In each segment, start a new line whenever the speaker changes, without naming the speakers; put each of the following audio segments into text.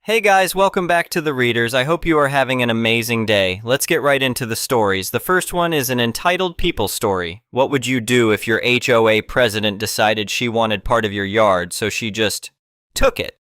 Hey guys, welcome back to The Readers. I hope you are having an amazing day. Let's get right into the stories. The first one is an entitled people story. What would you do if your HOA president decided she wanted part of your yard, so she just took it?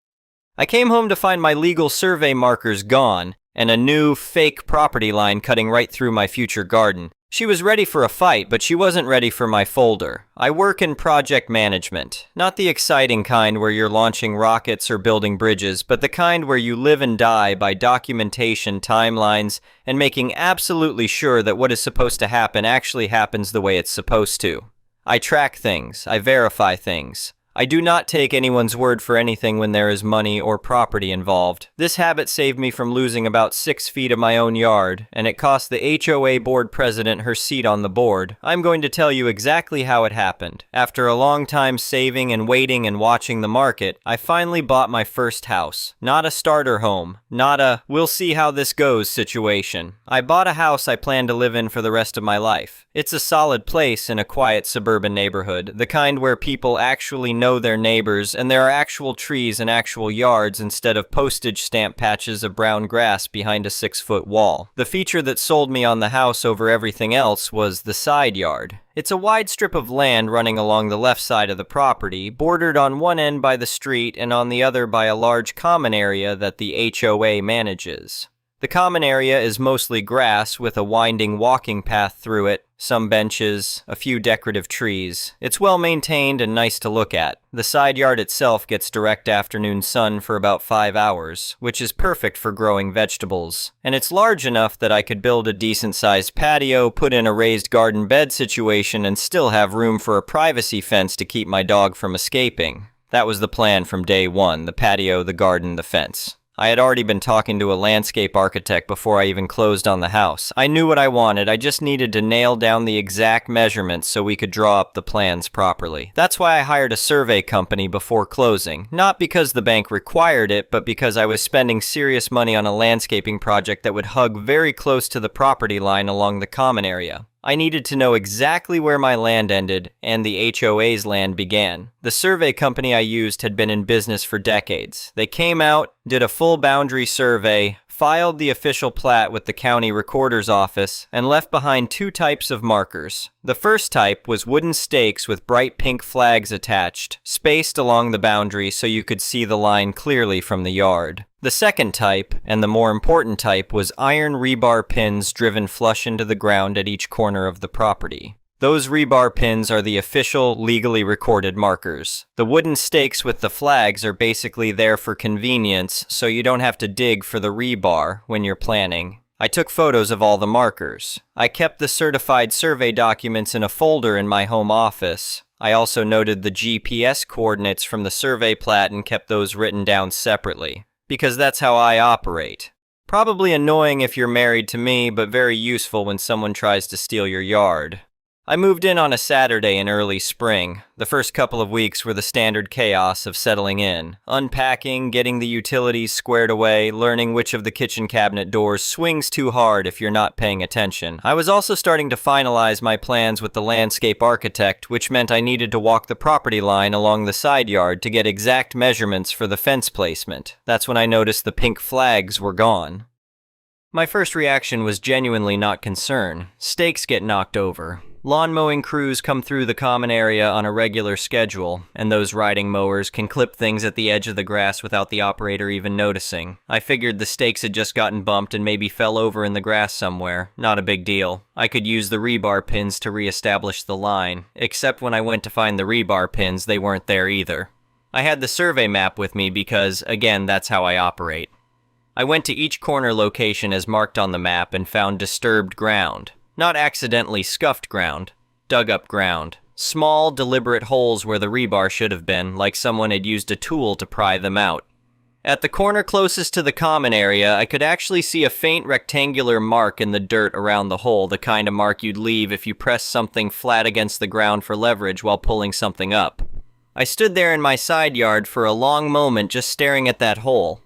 I came home to find my legal survey markers gone, and a new, fake property line cutting right through my future garden. She was ready for a fight, but she wasn't ready for my folder. I work in project management. Not the exciting kind where you're launching rockets or building bridges, but the kind where you live and die by documentation, timelines, and making absolutely sure that what is supposed to happen actually happens the way it's supposed to. I track things. I verify things. I do not take anyone's word for anything when there is money or property involved. This habit saved me from losing about 6 feet of my own yard, and it cost the HOA board president her seat on the board. I'm going to tell you exactly how it happened. After a long time saving and waiting and watching the market, I finally bought my first house. Not a starter home. Not a we'll see how this goes situation. I bought a house I plan to live in for the rest of my life. It's a solid place in a quiet suburban neighborhood, the kind where people actually know their neighbors, and there are actual trees and actual yards instead of postage stamp patches of brown grass behind a 6-foot wall. The feature that sold me on the house over everything else was the side yard. It's a wide strip of land running along the left side of the property, bordered on one end by the street and on the other by a large common area that the HOA manages. The common area is mostly grass with a winding walking path through it, some benches, a few decorative trees. It's well maintained and nice to look at. The side yard itself gets direct afternoon sun for about 5 hours, which is perfect for growing vegetables. And it's large enough that I could build a decent-sized patio, put in a raised garden bed situation, and still have room for a privacy fence to keep my dog from escaping. That was the plan from day one: the patio, the garden, the fence. I had already been talking to a landscape architect before I even closed on the house. I knew what I wanted. I just needed to nail down the exact measurements so we could draw up the plans properly. That's why I hired a survey company before closing. Not because the bank required it, but because I was spending serious money on a landscaping project that would hug very close to the property line along the common area. I needed to know exactly where my land ended and the HOA's land began. The survey company I used had been in business for decades. They came out, did a full boundary survey, filed the official plat with the county recorder's office, and left behind 2 types of markers. The first type was wooden stakes with bright pink flags attached, spaced along the boundary so you could see the line clearly from the yard. The second type, and the more important type, was iron rebar pins driven flush into the ground at each corner of the property. Those rebar pins are the official, legally recorded markers. The wooden stakes with the flags are basically there for convenience, so you don't have to dig for the rebar when you're planning. I took photos of all the markers. I kept the certified survey documents in a folder in my home office. I also noted the GPS coordinates from the survey plat and kept those written down separately, because that's how I operate. Probably annoying if you're married to me, but very useful when someone tries to steal your yard. I moved in on a Saturday in early spring. The first couple of weeks were the standard chaos of settling in. Unpacking, getting the utilities squared away, learning which of the kitchen cabinet doors swings too hard if you're not paying attention. I was also starting to finalize my plans with the landscape architect, which meant I needed to walk the property line along the side yard to get exact measurements for the fence placement. That's when I noticed the pink flags were gone. My first reaction was genuinely not concern. Stakes get knocked over. Lawn mowing crews come through the common area on a regular schedule, and those riding mowers can clip things at the edge of the grass without the operator even noticing. I figured the stakes had just gotten bumped and maybe fell over in the grass somewhere. Not a big deal. I could use the rebar pins to re-establish the line, except when I went to find the rebar pins, they weren't there either. I had the survey map with me because, again, that's how I operate. I went to each corner location as marked on the map and found disturbed ground. Not accidentally scuffed ground, dug up ground. Small, deliberate holes where the rebar should have been, like someone had used a tool to pry them out. At the corner closest to the common area, I could actually see a faint rectangular mark in the dirt around the hole, the kind of mark you'd leave if you pressed something flat against the ground for leverage while pulling something up. I stood there in my side yard for a long moment just staring at that hole.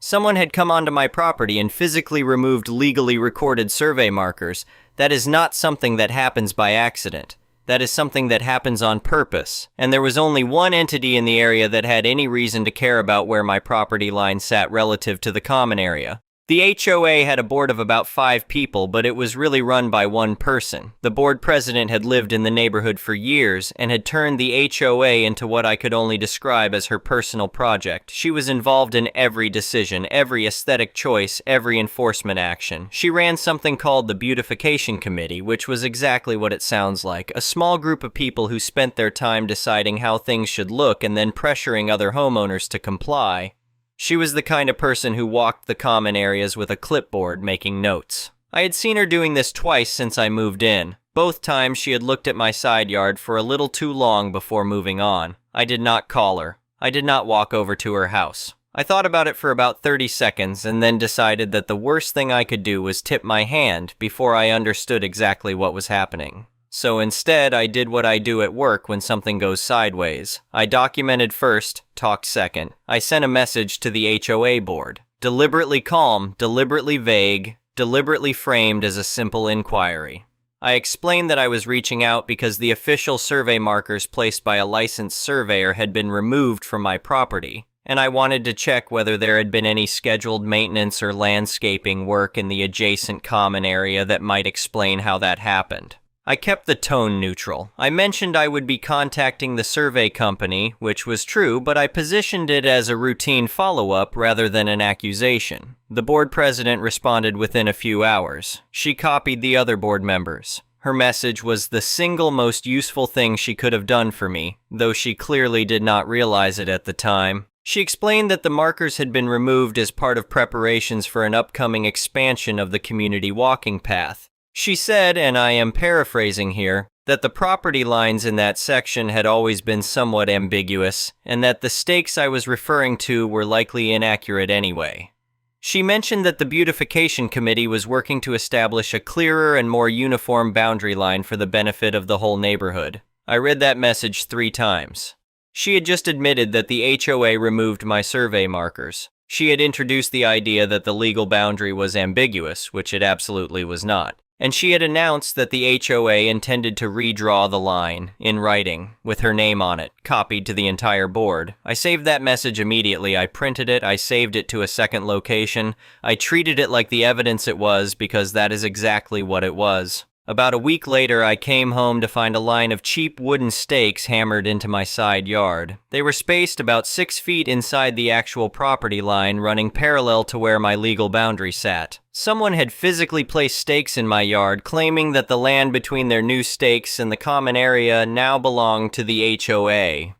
Someone had come onto my property and physically removed legally recorded survey markers. That is not something that happens by accident. That is something that happens on purpose, and there was only one entity in the area that had any reason to care about where my property line sat relative to the common area. The HOA had a board of about 5 people, but it was really run by one person. The board president had lived in the neighborhood for years and had turned the HOA into what I could only describe as her personal project. She was involved in every decision, every aesthetic choice, every enforcement action. She ran something called the Beautification Committee, which was exactly what it sounds like, a small group of people who spent their time deciding how things should look and then pressuring other homeowners to comply. She was the kind of person who walked the common areas with a clipboard making notes. I had seen her doing this twice since I moved in. Both times she had looked at my side yard for a little too long before moving on. I did not call her. I did not walk over to her house. I thought about it for about 30 seconds and then decided that the worst thing I could do was tip my hand before I understood exactly what was happening. So instead, I did what I do at work when something goes sideways. I documented first, talked second. I sent a message to the HOA board. Deliberately calm, deliberately vague, deliberately framed as a simple inquiry. I explained that I was reaching out because the official survey markers placed by a licensed surveyor had been removed from my property, and I wanted to check whether there had been any scheduled maintenance or landscaping work in the adjacent common area that might explain how that happened. I kept the tone neutral. I mentioned I would be contacting the survey company, which was true, but I positioned it as a routine follow-up rather than an accusation. The board president responded within a few hours. She copied the other board members. Her message was the single most useful thing she could have done for me, though she clearly did not realize it at the time. She explained that the markers had been removed as part of preparations for an upcoming expansion of the community walking path. She said, and I am paraphrasing here, that the property lines in that section had always been somewhat ambiguous, and that the stakes I was referring to were likely inaccurate anyway. She mentioned that the Beautification Committee was working to establish a clearer and more uniform boundary line for the benefit of the whole neighborhood. I read that message 3 times. She had just admitted that the HOA removed my survey markers. She had introduced the idea that the legal boundary was ambiguous, which it absolutely was not. And she had announced that the HOA intended to redraw the line, in writing, with her name on it, copied to the entire board. I saved that message immediately. I printed it, I saved it to a second location. I treated it like the evidence it was, because that is exactly what it was. About a week later, I came home to find a line of cheap wooden stakes hammered into my side yard. They were spaced about 6 feet inside the actual property line, running parallel to where my legal boundary sat. Someone had physically placed stakes in my yard, claiming that the land between their new stakes and the common area now belonged to the HOA.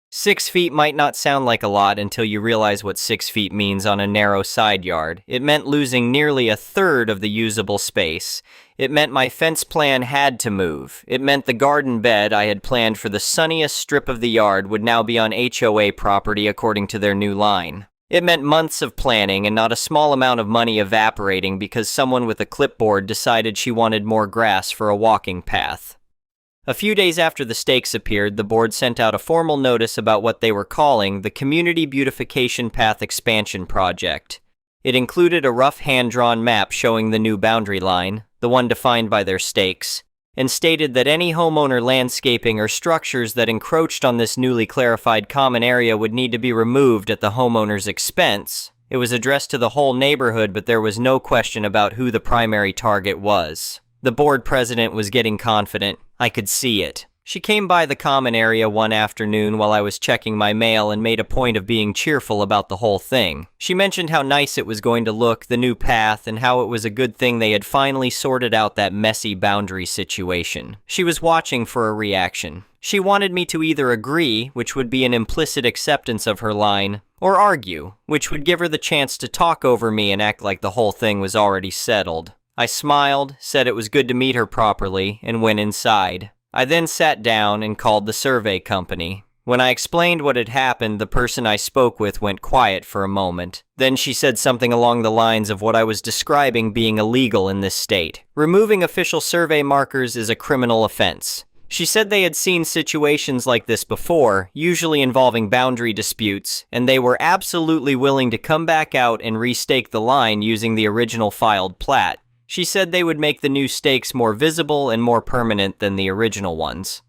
6 feet might not sound like a lot until you realize what 6 feet means on a narrow side yard. It meant losing nearly a third of the usable space. It meant my fence plan had to move. It meant the garden bed I had planned for the sunniest strip of the yard would now be on HOA property according to their new line. It meant months of planning and not a small amount of money evaporating because someone with a clipboard decided she wanted more grass for a walking path. A few days after the stakes appeared, the board sent out a formal notice about what they were calling the Community Beautification Path Expansion Project. It included a rough hand-drawn map showing the new boundary line, the one defined by their stakes, and stated that any homeowner landscaping or structures that encroached on this newly clarified common area would need to be removed at the homeowner's expense. It was addressed to the whole neighborhood, but there was no question about who the primary target was. The board president was getting confident. I could see it. She came by the common area one afternoon while I was checking my mail and made a point of being cheerful about the whole thing. She mentioned how nice it was going to look, the new path, and how it was a good thing they had finally sorted out that messy boundary situation. She was watching for a reaction. She wanted me to either agree, which would be an implicit acceptance of her line, or argue, which would give her the chance to talk over me and act like the whole thing was already settled. I smiled, said it was good to meet her properly, and went inside. I then sat down and called the survey company. When I explained what had happened, the person I spoke with went quiet for a moment. Then she said something along the lines of what I was describing being illegal in this state. Removing official survey markers is a criminal offense. She said they had seen situations like this before, usually involving boundary disputes, and they were absolutely willing to come back out and restake the line using the original filed plat. She said they would make the new stakes more visible and more permanent than the original ones.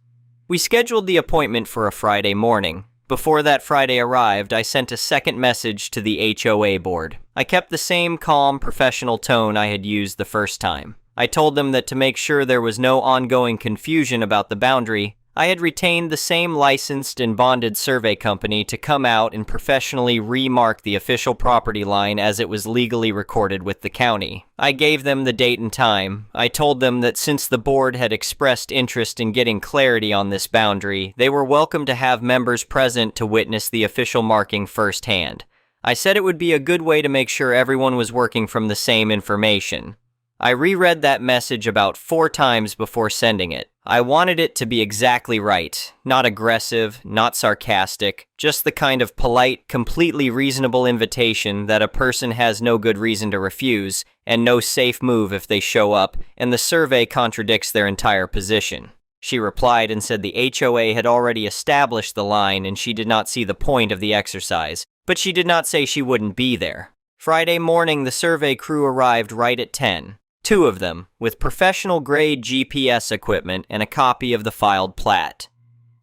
We scheduled the appointment for a Friday morning. Before that Friday arrived, I sent a second message to the HOA board. I kept the same calm, professional tone I had used the first time. I told them that to make sure there was no ongoing confusion about the boundary, I had retained the same licensed and bonded survey company to come out and professionally remark the official property line as it was legally recorded with the county. I gave them the date and time. I told them that since the board had expressed interest in getting clarity on this boundary, they were welcome to have members present to witness the official marking firsthand. I said it would be a good way to make sure everyone was working from the same information. I reread that message about 4 times before sending it. I wanted it to be exactly right, not aggressive, not sarcastic, just the kind of polite, completely reasonable invitation that a person has no good reason to refuse, and no safe move if they show up, and the survey contradicts their entire position. She replied and said the HOA had already established the line and she did not see the point of the exercise, but she did not say she wouldn't be there. Friday morning, the survey crew arrived right at 10. 2 of them, with professional-grade GPS equipment and a copy of the filed plat.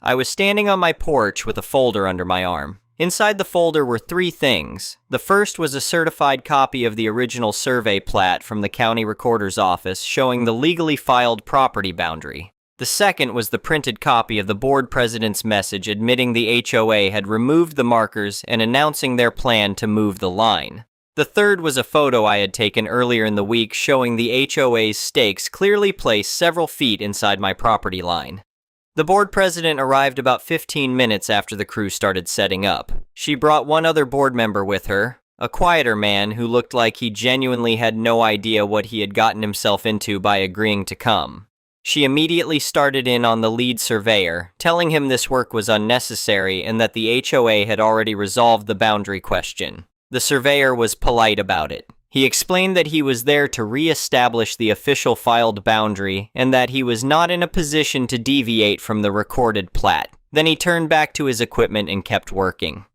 I was standing on my porch with a folder under my arm. Inside the folder were 3 things. The first was a certified copy of the original survey plat from the county recorder's office showing the legally filed property boundary. The second was the printed copy of the board president's message admitting the HOA had removed the markers and announcing their plan to move the line. The third was a photo I had taken earlier in the week showing the HOA's stakes clearly placed several feet inside my property line. The board president arrived about 15 minutes after the crew started setting up. She brought one other board member with her, a quieter man who looked like he genuinely had no idea what he had gotten himself into by agreeing to come. She immediately started in on the lead surveyor, telling him this work was unnecessary and that the HOA had already resolved the boundary question. The surveyor was polite about it. He explained that he was there to re-establish the official filed boundary and that he was not in a position to deviate from the recorded plat. Then he turned back to his equipment and kept working.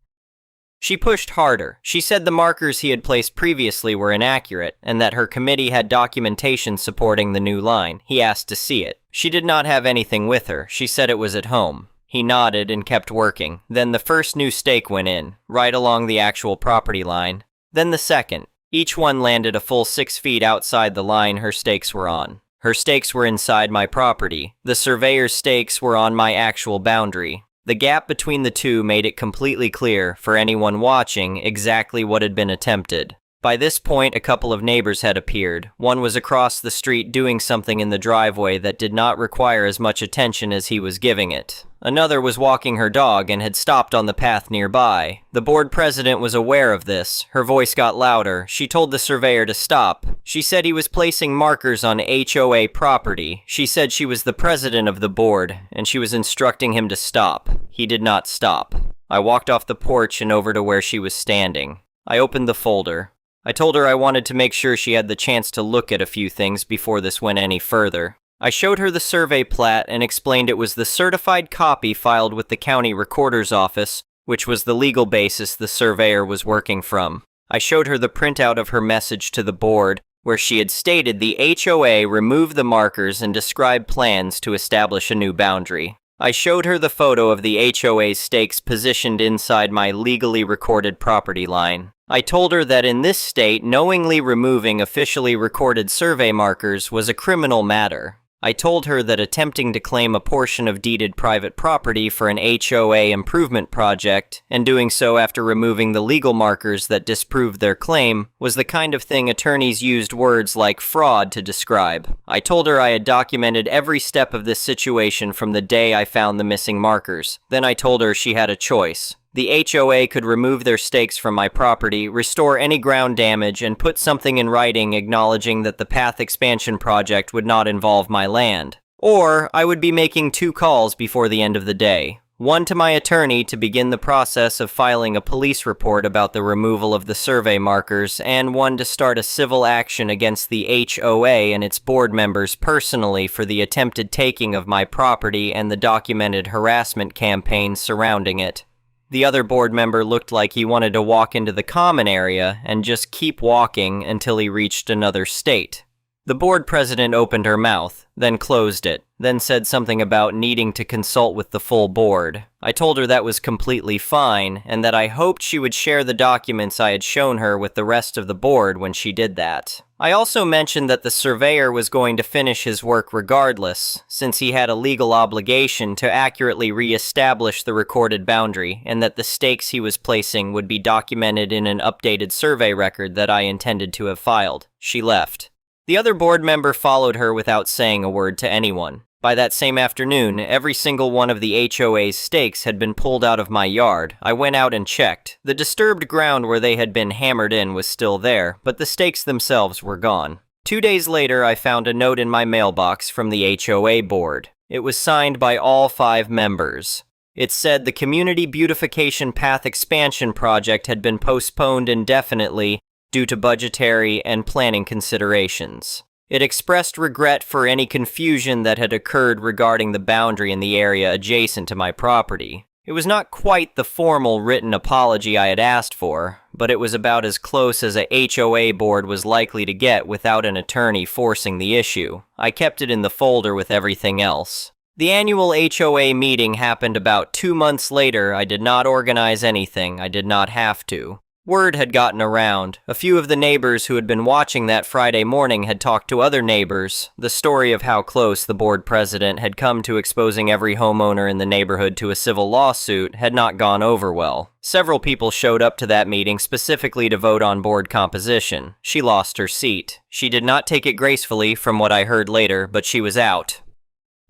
She pushed harder. She said the markers he had placed previously were inaccurate and that her committee had documentation supporting the new line. He asked to see it. She did not have anything with her. She said it was at home. He nodded and kept working. Then the first new stake went in, right along the actual property line. Then the second. Each one landed a full 6 feet outside the line her stakes were on. Her stakes were inside my property. The surveyor's stakes were on my actual boundary. The gap between the two made it completely clear, for anyone watching, exactly what had been attempted. By this point, a couple of neighbors had appeared. One was across the street doing something in the driveway that did not require as much attention as he was giving it. Another was walking her dog and had stopped on the path nearby. The board president was aware of this. Her voice got louder. She told the surveyor to stop. She said he was placing markers on HOA property. She said she was the president of the board, and she was instructing him to stop. He did not stop. I walked off the porch and over to where she was standing. I opened the folder. I told her I wanted to make sure she had the chance to look at a few things before this went any further. I showed her the survey plat and explained it was the certified copy filed with the county recorder's office, which was the legal basis the surveyor was working from. I showed her the printout of her message to the board, where she had stated the HOA removed the markers and described plans to establish a new boundary. I showed her the photo of the HOA's stakes positioned inside my legally recorded property line. I told her that in this state, knowingly removing officially recorded survey markers was a criminal matter. I told her that attempting to claim a portion of deeded private property for an HOA improvement project, and doing so after removing the legal markers that disproved their claim, was the kind of thing attorneys used words like fraud to describe. I told her I had documented every step of this situation from the day I found the missing markers. Then I told her she had a choice. The HOA could remove their stakes from my property, restore any ground damage, and put something in writing acknowledging that the path expansion project would not involve my land. Or I would be making 2 calls before the end of the day. One to my attorney to begin the process of filing a police report about the removal of the survey markers, and one to start a civil action against the HOA and its board members personally for the attempted taking of my property and the documented harassment campaign surrounding it. The other board member looked like he wanted to walk into the common area and just keep walking until he reached another state. The board president opened her mouth, then closed it, then said something about needing to consult with the full board. I told her that was completely fine, and that I hoped she would share the documents I had shown her with the rest of the board when she did that. I also mentioned that the surveyor was going to finish his work regardless, since he had a legal obligation to accurately re-establish the recorded boundary, and that the stakes he was placing would be documented in an updated survey record that I intended to have filed. She left. The other board member followed her without saying a word to anyone. By that same afternoon, every single one of the HOA's stakes had been pulled out of my yard. I went out and checked. The disturbed ground where they had been hammered in was still there, but the stakes themselves were gone. 2 days later, I found a note in my mailbox from the HOA board. It was signed by all 5 members. It said the Community Beautification Path Expansion Project had been postponed indefinitely due to budgetary and planning considerations. It expressed regret for any confusion that had occurred regarding the boundary in the area adjacent to my property. It was not quite the formal written apology I had asked for, but it was about as close as a HOA board was likely to get without an attorney forcing the issue. I kept it in the folder with everything else. The annual HOA meeting happened about 2 months later. I did not organize anything. I did not have to. Word had gotten around. A few of the neighbors who had been watching that Friday morning had talked to other neighbors. The story of how close the board president had come to exposing every homeowner in the neighborhood to a civil lawsuit had not gone over well. Several people showed up to that meeting specifically to vote on board composition. She lost her seat. She did not take it gracefully, from what I heard later, but she was out.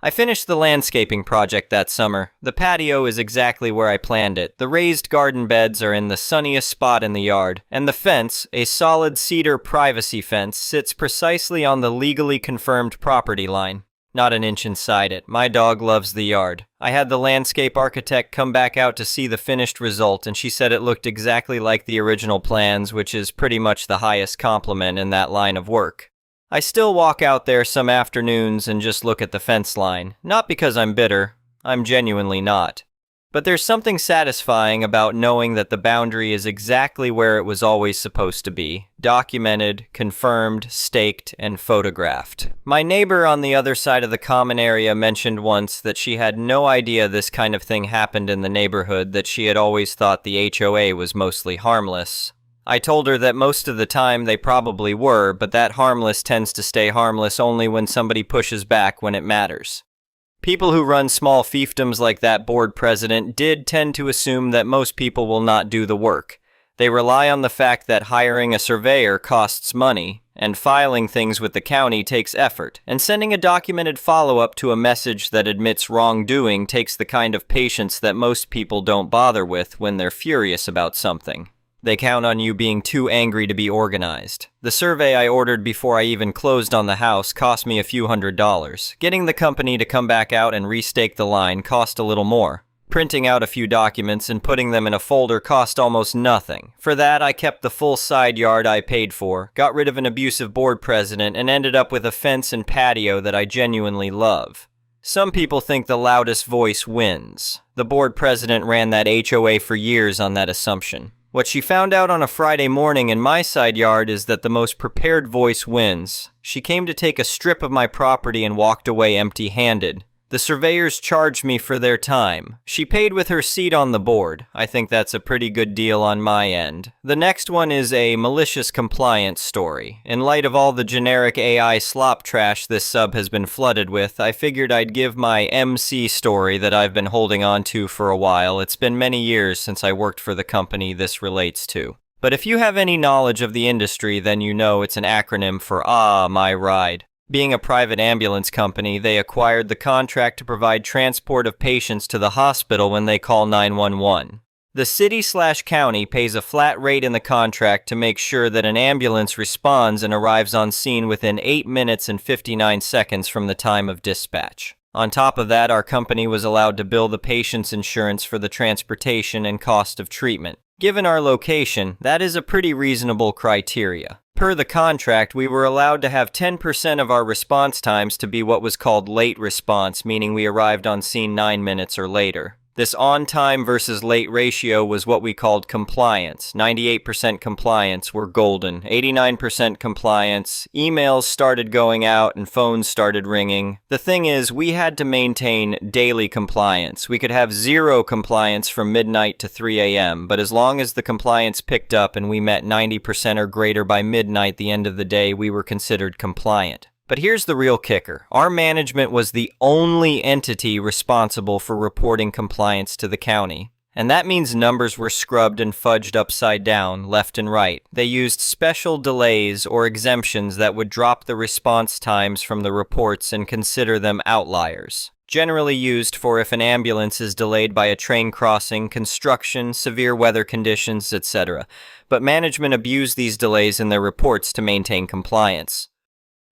I finished the landscaping project that summer. The patio is exactly where I planned it. The raised garden beds are in the sunniest spot in the yard, and the fence, a solid cedar privacy fence, sits precisely on the legally confirmed property line. Not an inch inside it. My dog loves the yard. I had the landscape architect come back out to see the finished result, and she said it looked exactly like the original plans, which is pretty much the highest compliment in that line of work. I still walk out there some afternoons and just look at the fence line. Not because I'm bitter. I'm genuinely not. But there's something satisfying about knowing that the boundary is exactly where it was always supposed to be. Documented, confirmed, staked, and photographed. My neighbor on the other side of the common area mentioned once that she had no idea this kind of thing happened in the neighborhood, that she had always thought the HOA was mostly harmless. I told her that most of the time they probably were, but that harmless tends to stay harmless only when somebody pushes back when it matters. People who run small fiefdoms like that board president did tend to assume that most people will not do the work. They rely on the fact that hiring a surveyor costs money, and filing things with the county takes effort, and sending a documented follow-up to a message that admits wrongdoing takes the kind of patience that most people don't bother with when they're furious about something. They count on you being too angry to be organized. The survey I ordered before I even closed on the house cost me a few $100s. Getting the company to come back out and restake the line cost a little more. Printing out a few documents and putting them in a folder cost almost nothing. For that, I kept the full side yard I paid for, got rid of an abusive board president, and ended up with a fence and patio that I genuinely love. Some people think the loudest voice wins. The board president ran that HOA for years on that assumption. What she found out on a Friday morning in my side yard is that the most prepared voice wins. She came to take a strip of my property and walked away empty-handed. The surveyors charged me for their time. She paid with her seat on the board. I think that's a pretty good deal on my end. The next one is a malicious compliance story. In light of all the generic AI slop trash this sub has been flooded with, I figured I'd give my MC story that I've been holding on to for a while. It's been many years since I worked for the company this relates to. But if you have any knowledge of the industry, then you know it's an acronym for My Ride. Being a private ambulance company, they acquired the contract to provide transport of patients to the hospital when they call 911. The city/county pays a flat rate in the contract to make sure that an ambulance responds and arrives on scene within 8 minutes and 59 seconds from the time of dispatch. On top of that, our company was allowed to bill the patient's insurance for the transportation and cost of treatment. Given our location, that is a pretty reasonable criteria. Per the contract, we were allowed to have 10% of our response times to be what was called late response, meaning we arrived on scene 9 minutes or later. This on-time versus late ratio was what we called compliance. 98% compliance were golden. 89% compliance. Emails started going out and phones started ringing. The thing is, we had to maintain daily compliance. We could have zero compliance from midnight to 3 a.m., but as long as the compliance picked up and we met 90% or greater by midnight the end of the day, we were considered compliant. But here's the real kicker. Our management was the only entity responsible for reporting compliance to the county. And that means numbers were scrubbed and fudged upside down, left and right. They used special delays or exemptions that would drop the response times from the reports and consider them outliers. Generally used for if an ambulance is delayed by a train crossing, construction, severe weather conditions, etc. But management abused these delays in their reports to maintain compliance.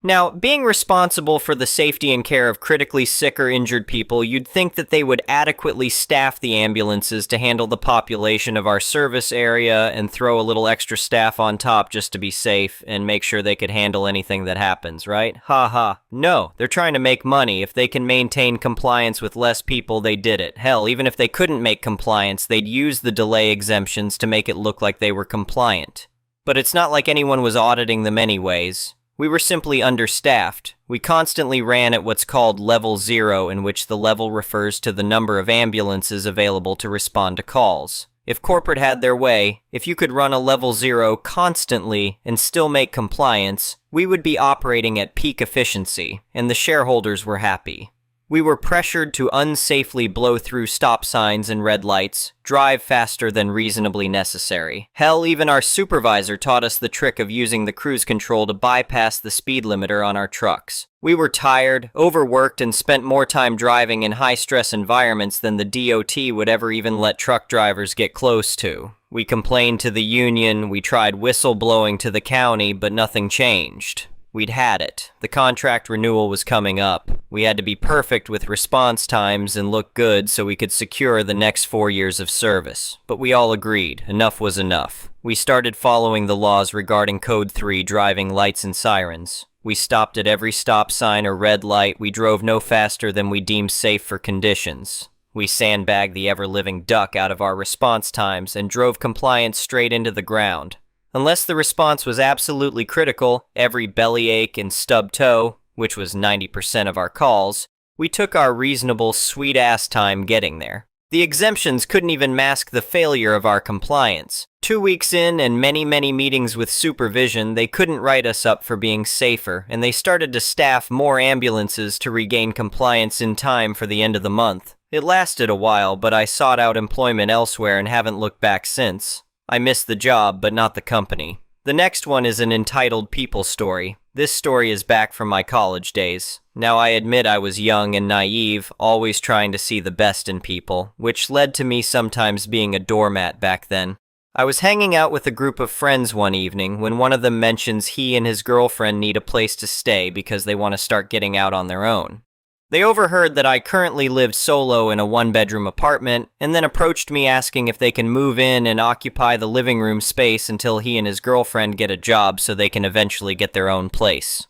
Now, being responsible for the safety and care of critically sick or injured people, you'd think that they would adequately staff the ambulances to handle the population of our service area and throw a little extra staff on top just to be safe and make sure they could handle anything that happens, right? Ha ha. No, they're trying to make money. If they can maintain compliance with less people, they did it. Hell, even if they couldn't make compliance, they'd use the delay exemptions to make it look like they were compliant. But it's not like anyone was auditing them anyways. We were simply understaffed. We constantly ran at what's called level 0, in which the level refers to the number of ambulances available to respond to calls. If corporate had their way, if you could run a level 0 constantly and still make compliance, we would be operating at peak efficiency, and the shareholders were happy. We were pressured to unsafely blow through stop signs and red lights, drive faster than reasonably necessary. Hell, even our supervisor taught us the trick of using the cruise control to bypass the speed limiter on our trucks. We were tired, overworked, and spent more time driving in high-stress environments than the DOT would ever even let truck drivers get close to. We complained to the union, we tried whistleblowing to the county, but nothing changed. We'd had it. The contract renewal was coming up. We had to be perfect with response times and look good so we could secure the next 4 years of service. But we all agreed, enough was enough. We started following the laws regarding Code 3 driving lights and sirens. We stopped at every stop sign or red light. We drove no faster than we deemed safe for conditions. We sandbagged the ever-living duck out of our response times and drove compliance straight into the ground. Unless the response was absolutely critical, every bellyache and stub toe, which was 90% of our calls, we took our reasonable, sweet-ass time getting there. The exemptions couldn't even mask the failure of our compliance. 2 weeks in and many meetings with supervision, they couldn't write us up for being safer, and they started to staff more ambulances to regain compliance in time for the end of the month. It lasted a while, but I sought out employment elsewhere and haven't looked back since. I missed the job, but not the company. The next one is an entitled people story. This story is back from my college days. Now I admit I was young and naive, always trying to see the best in people, which led to me sometimes being a doormat back then. I was hanging out with a group of friends one evening when one of them mentions he and his girlfriend need a place to stay because they want to start getting out on their own. They overheard that I currently lived solo in a one-bedroom apartment, and then approached me asking if they can move in and occupy the living room space until he and his girlfriend get a job so they can eventually get their own place.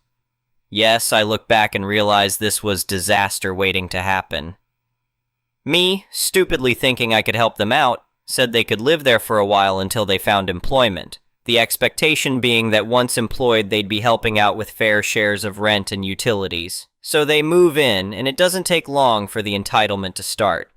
Yes, I look back and realize this was disaster waiting to happen. Me, stupidly thinking I could help them out, said they could live there for a while until they found employment. The expectation being that once employed they'd be helping out with fair shares of rent and utilities. So they move in, and it doesn't take long for the entitlement to start.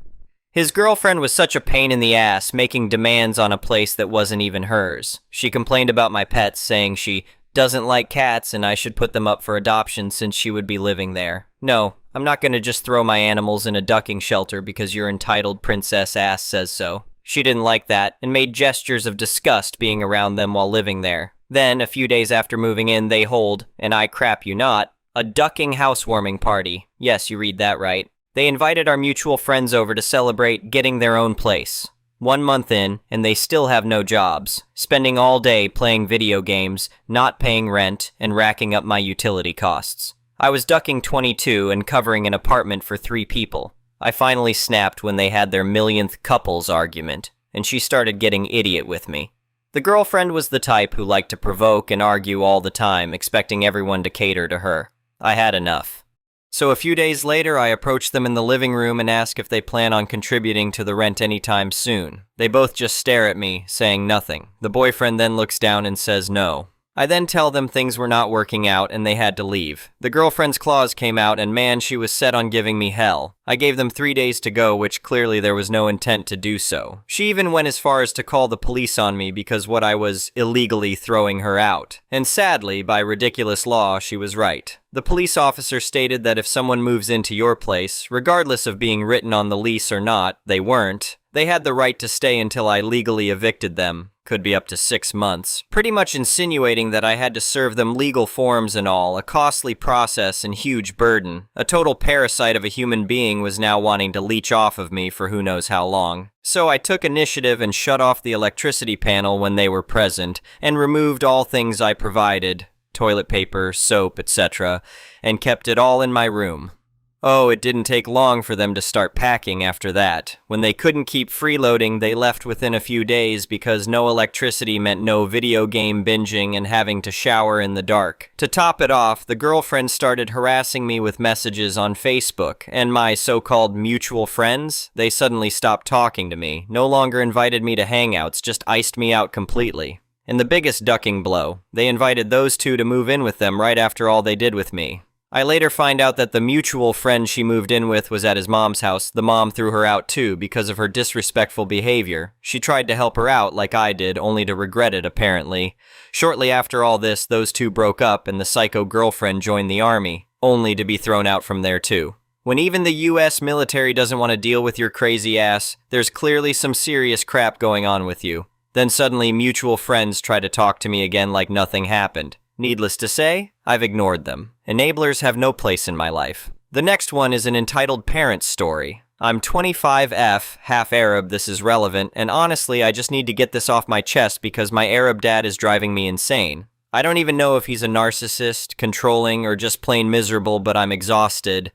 His girlfriend was such a pain in the ass, making demands on a place that wasn't even hers. She complained about my pets, saying she doesn't like cats and I should put them up for adoption since she would be living there. No, I'm not going to just throw my animals in a ducking shelter because your entitled princess ass says so. She didn't like that and made gestures of disgust being around them while living there. Then, a few days after moving in, they hold, and I crap you not, a ducking housewarming party. Yes, you read that right. They invited our mutual friends over to celebrate getting their own place. 1 month in, and they still have no jobs, spending all day playing video games, not paying rent, and racking up my utility costs. I was ducking 22 and covering an apartment for 3 people. I finally snapped when they had their millionth couples argument, and she started getting idiot with me. The girlfriend was the type who liked to provoke and argue all the time, expecting everyone to cater to her. I had enough. So a few days later, I approach them in the living room and ask if they plan on contributing to the rent anytime soon. They both just stare at me, saying nothing. The boyfriend then looks down and says no. I then tell them things were not working out and they had to leave. The girlfriend's clause came out and man, she was set on giving me hell. I gave them 3 days to go, which clearly there was no intent to do so. She even went as far as to call the police on me because what I was illegally throwing her out. And sadly, by ridiculous law, she was right. The police officer stated that if someone moves into your place, regardless of being written on the lease or not, they weren't, they had the right to stay until I legally evicted them. Could be up to 6 months, pretty much insinuating that I had to serve them legal forms and all, a costly process and huge burden. A total parasite of a human being was now wanting to leech off of me for who knows how long. So I took initiative and shut off the electricity panel when they were present, and removed all things I provided, toilet paper, soap, etc., and kept it all in my room. Oh, it didn't take long for them to start packing after that. When they couldn't keep freeloading, they left within a few days because no electricity meant no video game binging and having to shower in the dark. To top it off, the girlfriend started harassing me with messages on Facebook, and my so-called mutual friends, they suddenly stopped talking to me, no longer invited me to hangouts, just iced me out completely. And the biggest ducking blow, they invited those two to move in with them right after all they did with me. I later find out that the mutual friend she moved in with was at his mom's house. The mom threw her out too because of her disrespectful behavior. She tried to help her out like I did, only to regret it apparently. Shortly after all this, those two broke up and the psycho girlfriend joined the army, only to be thrown out from there too. When even the US military doesn't want to deal with your crazy ass, there's clearly some serious crap going on with you. Then suddenly mutual friends try to talk to me again like nothing happened. Needless to say, I've ignored them. Enablers have no place in my life. The next one is an entitled parent's story. I'm 25F, half Arab, this is relevant, and honestly I just need to get this off my chest because my Arab dad is driving me insane. I don't even know if he's a narcissist, controlling, or just plain miserable, but I'm exhausted.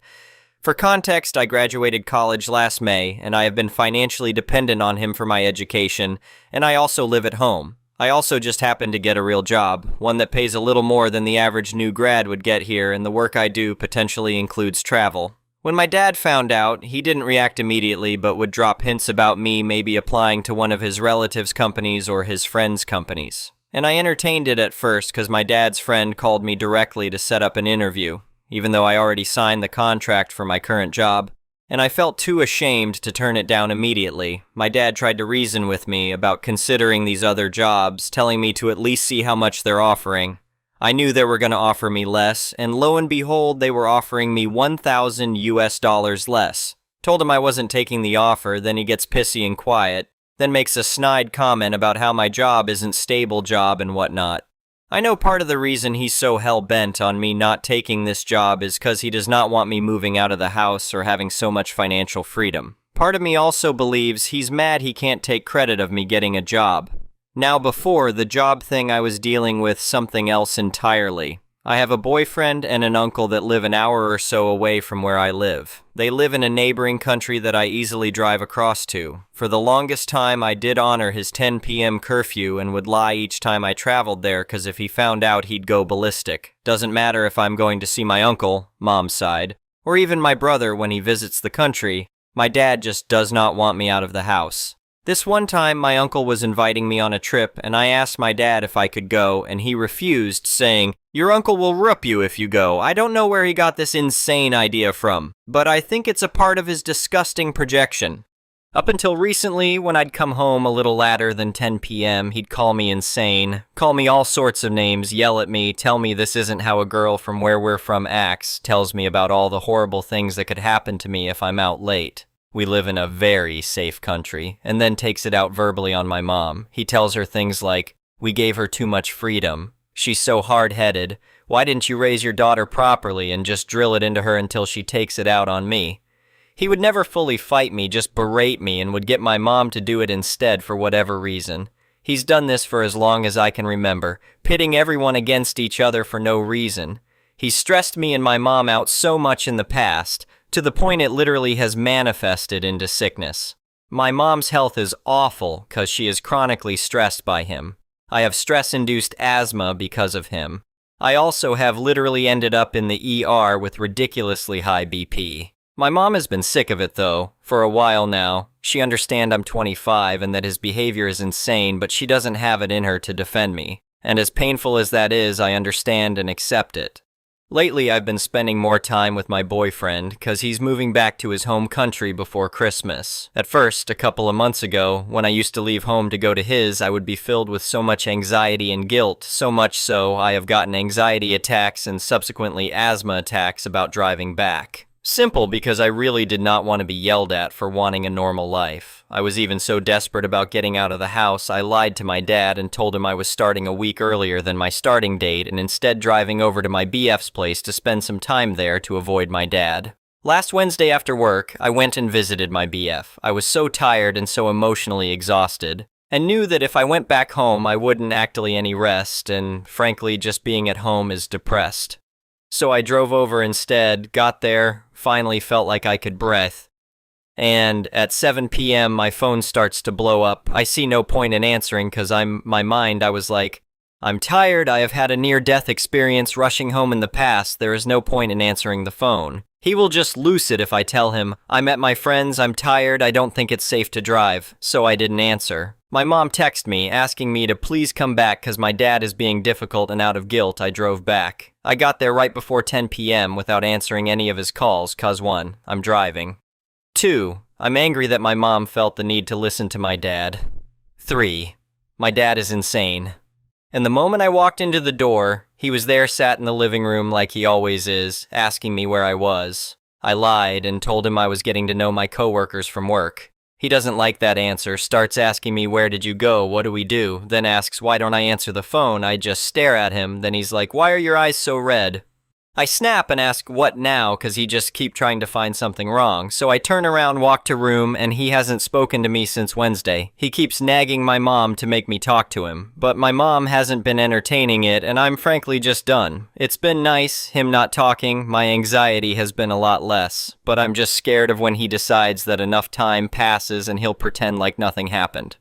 For context, I graduated college last May, and I have been financially dependent on him for my education, and I also live at home. I also just happened to get a real job, one that pays a little more than the average new grad would get here, and the work I do potentially includes travel. When my dad found out, he didn't react immediately, but would drop hints about me maybe applying to one of his relatives' companies or his friends' companies. And I entertained it at first because my dad's friend called me directly to set up an interview, even though I already signed the contract for my current job. And I felt too ashamed to turn it down immediately. My dad tried to reason with me about considering these other jobs, telling me to at least see how much they're offering. I knew they were going to offer me less, and lo and behold, they were offering me $1,000 less. Told him I wasn't taking the offer, then he gets pissy and quiet, then makes a snide comment about how my job isn't stable job and whatnot. I know part of the reason he's so hell-bent on me not taking this job is because he does not want me moving out of the house or having so much financial freedom. Part of me also believes he's mad he can't take credit of me getting a job. Now before, the job thing I was dealing with something else entirely. I have a boyfriend and an uncle that live an hour or so away from where I live. They live in a neighboring country that I easily drive across to. For the longest time, I did honor his 10 p.m. curfew and would lie each time I traveled there because if he found out, he'd go ballistic. Doesn't matter if I'm going to see my uncle, mom's side, or even my brother when he visits the country, my dad just does not want me out of the house. This one time, my uncle was inviting me on a trip, and I asked my dad if I could go, and he refused, saying, "Your uncle will whoop you if you go. I don't know where he got this insane idea from, but I think it's a part of his disgusting projection." Up until recently, when I'd come home a little later than 10 p.m., he'd call me insane, call me all sorts of names, yell at me, tell me this isn't how a girl from where we're from acts, tells me about all the horrible things that could happen to me if I'm out late. We live in a very safe country, and then takes it out verbally on my mom. He tells her things like, "We gave her too much freedom. She's so hard-headed. Why didn't you raise your daughter properly and just drill it into her until she takes it out on me?" He would never fully fight me, just berate me, and would get my mom to do it instead for whatever reason. He's done this for as long as I can remember, pitting everyone against each other for no reason. He's stressed me and my mom out so much in the past, to the point it literally has manifested into sickness. My mom's health is awful because she is chronically stressed by him. I have stress-induced asthma because of him. I also have literally ended up in the ER with ridiculously high BP. My mom has been sick of it though, for a while now. She understands I'm 25 and that his behavior is insane, but she doesn't have it in her to defend me. And as painful as that is, I understand and accept it. Lately, I've been spending more time with my boyfriend, cause he's moving back to his home country before Christmas. At first, a couple of months ago, when I used to leave home to go to his, I would be filled with so much anxiety and guilt, so much so I have gotten anxiety attacks and subsequently asthma attacks about driving back. Simple because I really did not want to be yelled at for wanting a normal life. I was even so desperate about getting out of the house, I lied to my dad and told him I was starting a week earlier than my starting date and instead driving over to my BF's place to spend some time there to avoid my dad. Last Wednesday after work, I went and visited my BF. I was so tired and so emotionally exhausted, and knew that if I went back home I wouldn't actually any rest, and frankly just being at home is depressed. So I drove over instead, got there, finally felt like I could breathe. And at 7 p.m. my phone starts to blow up. I see no point in answering cause I was like, I'm tired, I have had a near-death experience rushing home in the past, there is no point in answering the phone. He will just lose it if I tell him, I'm at my friend's, I'm tired, I don't think it's safe to drive, so I didn't answer. My mom texted me, asking me to please come back cause my dad is being difficult and out of guilt, I drove back. I got there right before 10 p.m. without answering any of his calls cause 1, I'm driving. 2, I'm angry that my mom felt the need to listen to my dad. 3, my dad is insane. And the moment I walked into the door, he was there sat in the living room like he always is, asking me where I was. I lied and told him I was getting to know my coworkers from work. He doesn't like that answer, starts asking me where did you go, what do we do, then asks why don't I answer the phone, I just stare at him, then he's like why are your eyes so red? I snap and ask what now cause he just keep trying to find something wrong, so I turn around, walk to room, and he hasn't spoken to me since Wednesday. He keeps nagging my mom to make me talk to him, but my mom hasn't been entertaining it and I'm frankly just done. It's been nice, him not talking, my anxiety has been a lot less, but I'm just scared of when he decides that enough time passes and he'll pretend like nothing happened.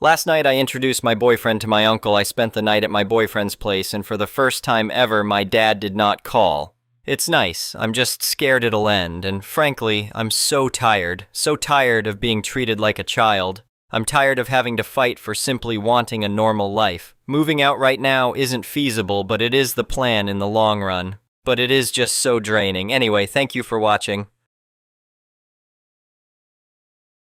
Last night I introduced my boyfriend to my uncle. I spent the night at my boyfriend's place and for the first time ever my dad did not call. It's nice, I'm just scared it'll end and frankly I'm so tired of being treated like a child. I'm tired of having to fight for simply wanting a normal life. Moving out right now isn't feasible but it is the plan in the long run. But it is just so draining. Anyway, thank you for watching.